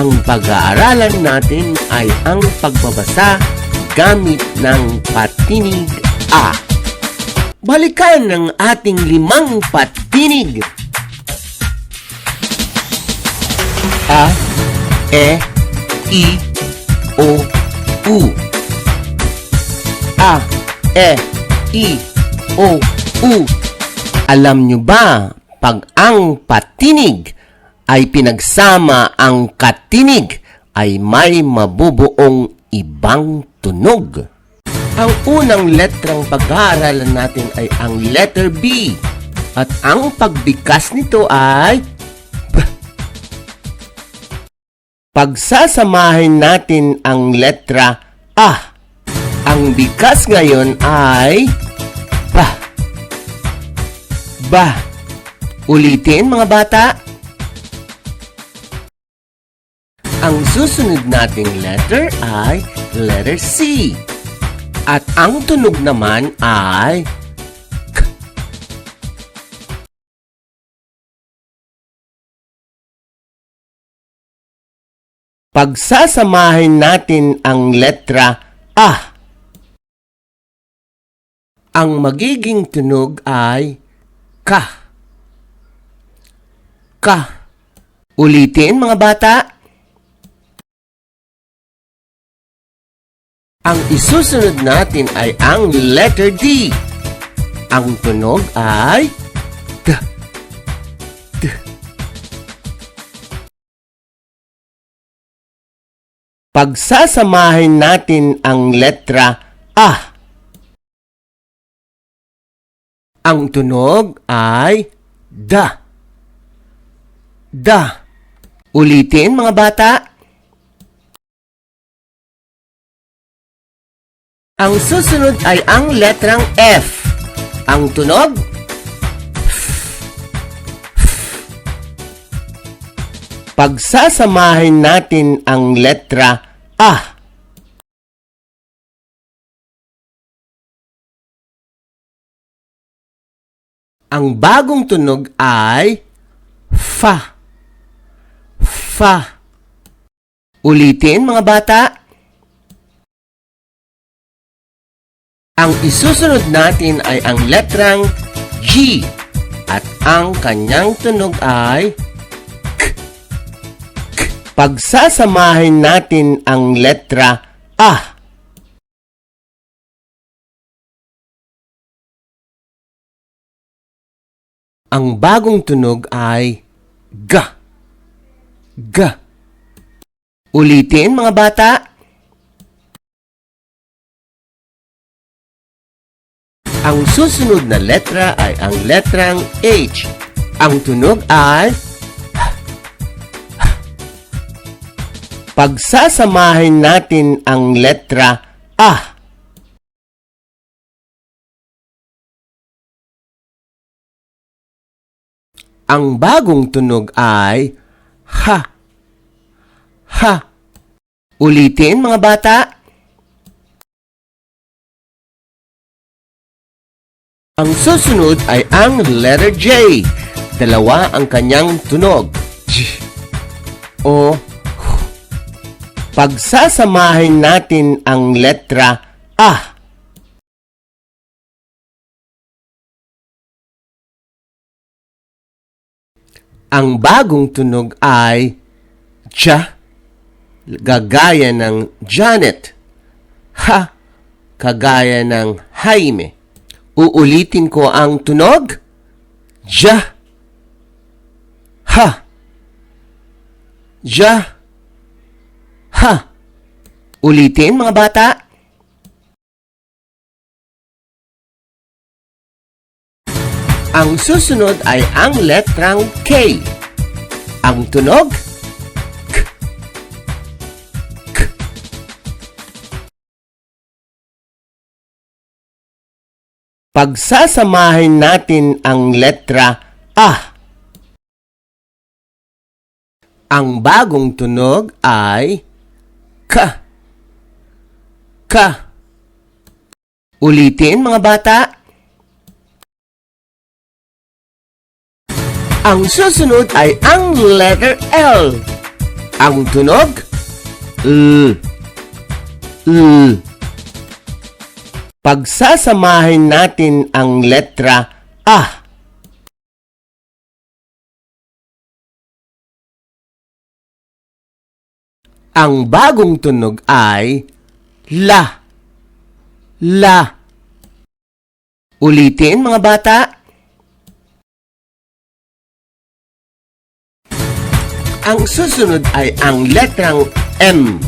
Ang pag-aaralan natin ay ang pagbabasa gamit ng patinig A. Balikan ang ating 5 patinig. A, E, I, O, U. A, E, I, O, U. Alam nyo ba, pag ang patinig ay pinagsama ang katinig, ay may mabubuong ibang tunog. Ang unang letrang pag-aaralan natin ay ang letter B. At ang pagbikas nito ay B. Pagsasamahin natin ang letra A. Ang bikas ngayon ay ba. Ba. Ulitin mga bata. Ang susunod nating letter ay letter C. At ang tunog naman ay K. Pagsasamahin natin ang letra A. Ang magiging tunog ay Ka. Ka. Ulitin mga bata. Ang isusunod natin ay ang letter D. Ang tunog ay D. D. Pagsasamahin natin ang letra A. Ang tunog ay Da. Da. Ulitin mga bata. Ang susunod ay ang letrang F. Ang tunog pagsasamahin natin ang letra A. Ang bagong tunog ay Fa. Fa. Ulitin mga bata. Ang isusunod natin ay ang letrang G. At ang kanyang tunog ay K. K. Pagsasamahin natin ang letra A. Ang bagong tunog ay G. G. Ulitin mga bata. Ang susunod na letra ay ang letrang H. Ang tunog ay pagsasamahin natin ang letra A. Ang bagong tunog ay Ha. Ha. Ulitin mga bata. Ang susunod ay ang letter J. Dalawa ang kanyang tunog. J. O. H. Pagsasamahin natin ang letra A. Ang bagong tunog ay Ja. Gagaya ng Janet. Ha. Kagaya ng Jaime. Uulitin ko ang tunog. Ja. Ha. Ja. Ha. Ulitin mga bata. Ang susunod ay ang letrang K. Ang tunog K. K. Pagsasamahin natin ang letra A. Ang bagong tunog ay Ka. Ka. Ulitin mga bata. Ang susunod ay ang letter L. Ang tunog, L. L. Pagsasamahin natin ang letra A. Ang bagong tunog ay La. La. Ulitin mga bata. Ang susunod ay ang letrang M.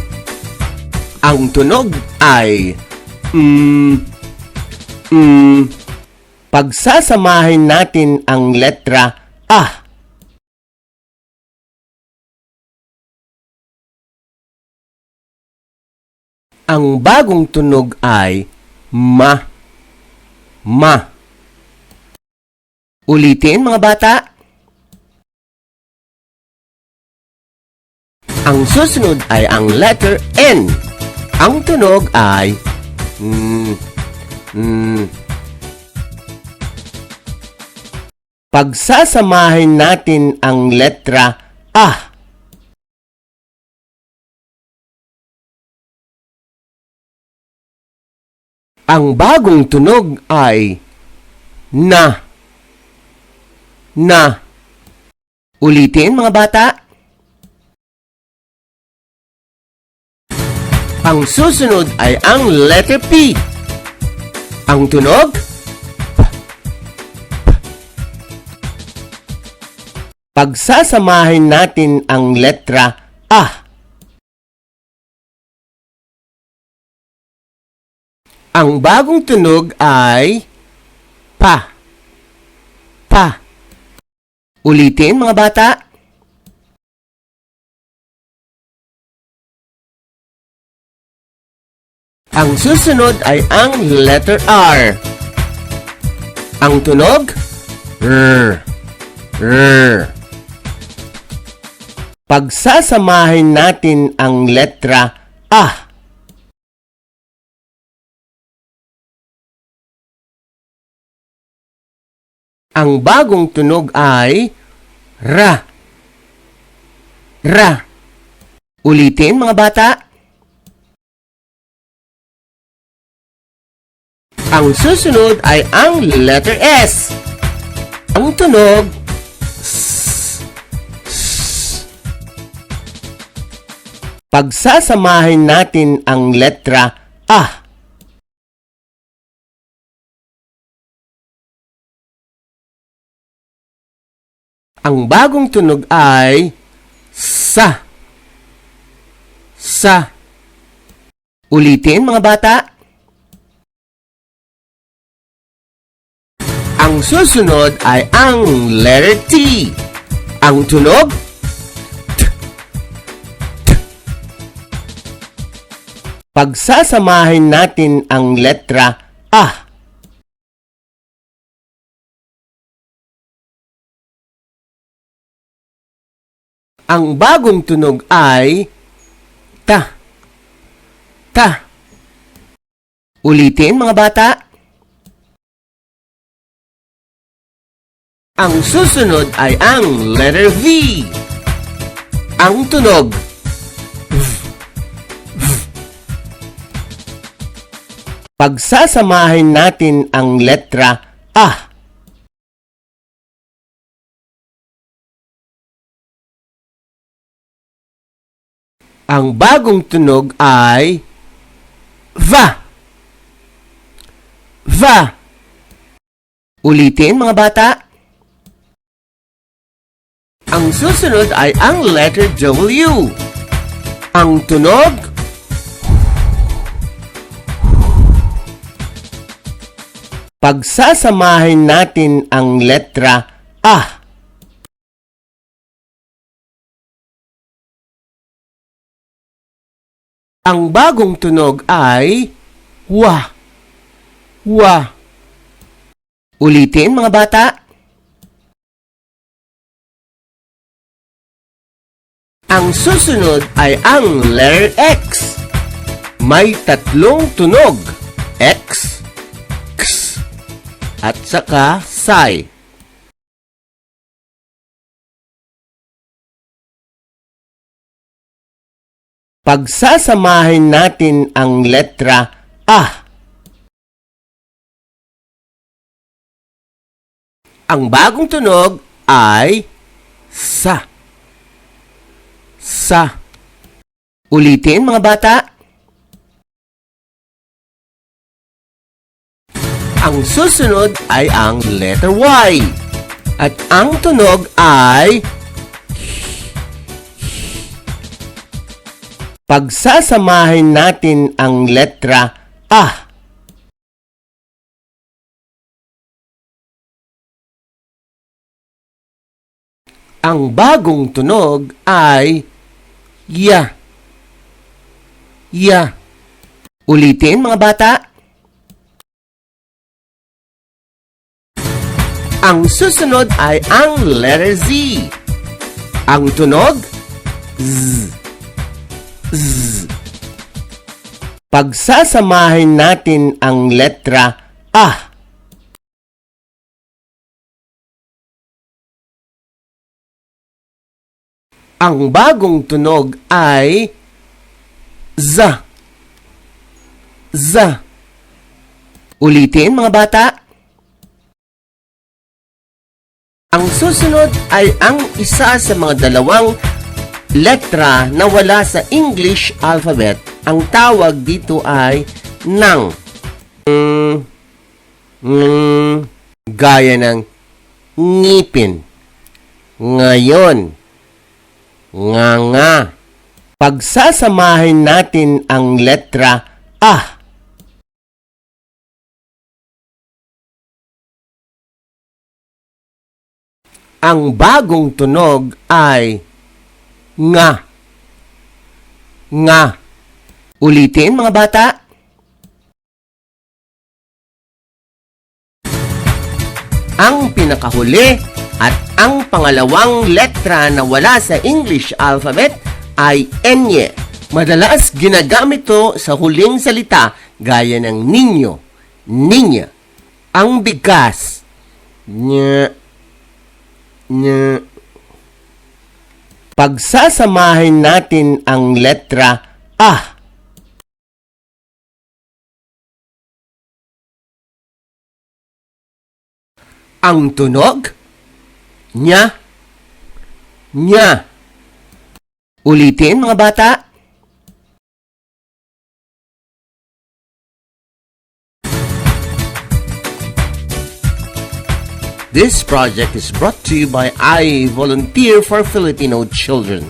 Ang tunog ay Pagsasamahin natin ang letra A. Ang bagong tunog ay Ma. Ma. Ulitin mga bata. Ang susunod ay ang letter N. Ang tunog ay Pagsasamahin natin ang letra A. Ang bagong tunog ay Na. Na. Ulitin mga bata. Ang susunod ay ang letter P. Ang tunog, Pagsasamahin natin ang letra A. Ang bagong tunog ay Pa. Pa. Ulitin mga bata. Ang susunod ay ang letter R. Ang tunog, R. R. Pagsasamahin natin ang letra A. Ang bagong tunog ay Ra. Ra. Ulitin mga bata. Ang susunod ay ang letter S. Ang tunog, S. S. Pagsasamahin natin ang letra A. Ang bagong tunog ay Sa. Sa. Ulitin mga bata. Ang susunod ay ang letter T. Ang tunog, T. T. Pagsasamahin natin ang letra A. Ang bagong tunog ay Ta. Ta. Ulitin mga bata. Ang susunod ay ang letter V. Ang tunog, V. V. Pagsasamahin natin ang letra A. Ang bagong tunog ay Va. Va. Ulitin mga bata. Ang susunod ay ang letter W. Ang tunog, Pagsasamahin natin ang letra A. Ang bagong tunog ay Wa. Wa. Ulitin mga bata. Ang susunod ay ang letter X. May tatlong tunog, X, X, at saka Psi. Pagsasamahin natin ang letra A. Ang bagong tunog ay sa. Sa. Ulitin mga bata. Ang susunod ay ang letter Y. At ang tunog ay pagsasamahin natin ang letra A. Ang bagong tunog ay ya. Ya. Ulitin mga bata. Ang susunod ay ang letter Z. Ang tunog Z. Z. Pagsasamahin natin ang letra A. Ang bagong tunog ay za. Za. Ulitin mga bata. Ang susunod ay ang isa sa mga dalawang letra na wala sa English alphabet. Ang tawag dito ay nang. Gaya ng ngipin. Ngayon. Nga. Pagsasamahin natin ang letra A. Ang bagong tunog ay nga. Nga. Ulitin mga bata. Ang pinakahuli at ang pangalawang letra na wala sa English alphabet ay enye. Madalas ginagamit ito sa huling salita gaya ng ninyo, ninya. Ang bigas, nya, nya. Pagsasamahin natin ang letra A. Ang tunog, nya, nya. Ulitin mga bata. This project is brought to you by I Volunteer for Filipino Children.